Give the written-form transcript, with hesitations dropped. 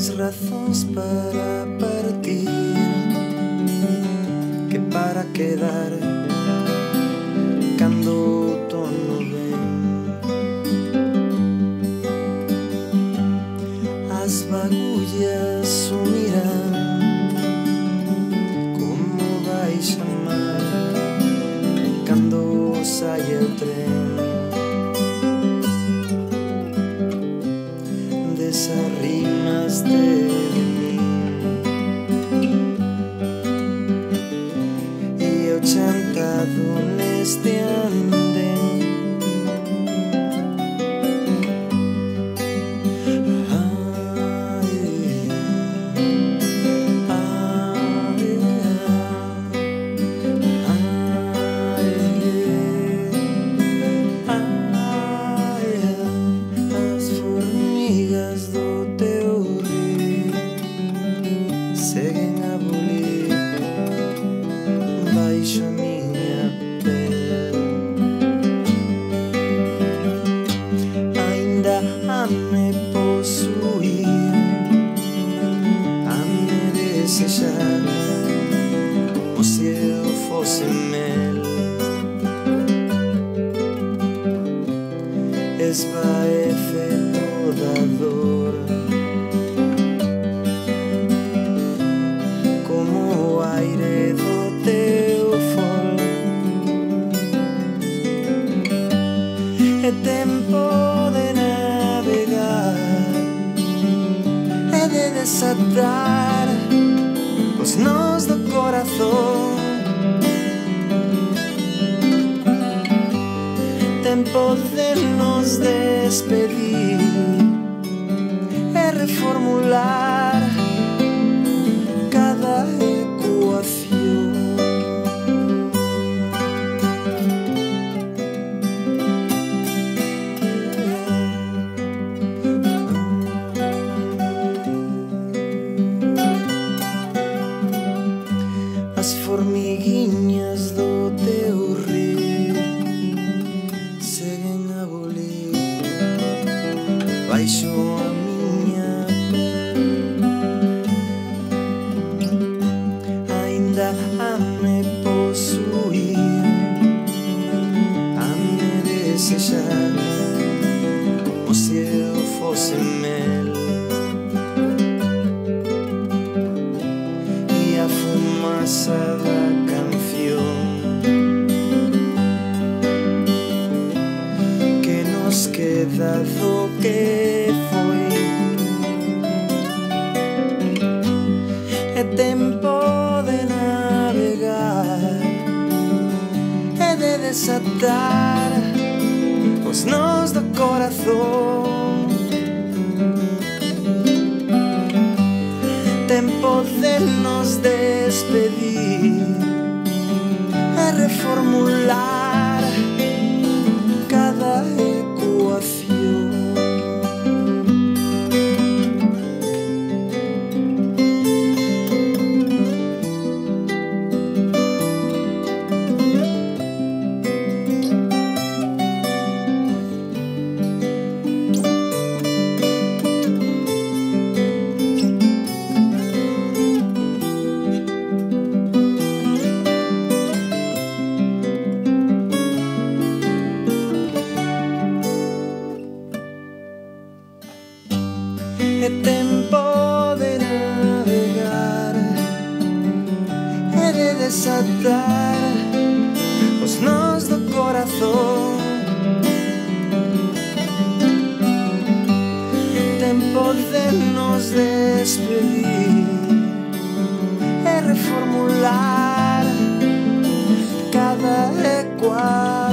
máis razóns para partir que para quedar cando o outono ven. As bagullas sumirán como vai chamar cando saia o tren desas rimas de min. E eu chantado neste andén, do teu rio seguen a bulir baixo a miña pel. Ainda a me posuir, a me desexar como se eu fose mel. Esvaece toda dor como o aire do teu fol. É tempo de navegar, é de desatar os nós do corazón. Tempo de nos despedir, é reformular cada ecuación. As formiguinhas do teu rio seguen a bulir baixo a miña pel. Ainda a me posuir, a me desexar como se eu fose mel. E a fumaça da canción que nos queda do que foi. É tempo de navegar, é de desatar os nós do corazón. Tempo de nos despedir, é reformular cada ecuación. É tempo de navegar, é de desatar os nós do corazón. Tempo de nos despedir, é reformular cada ecuación.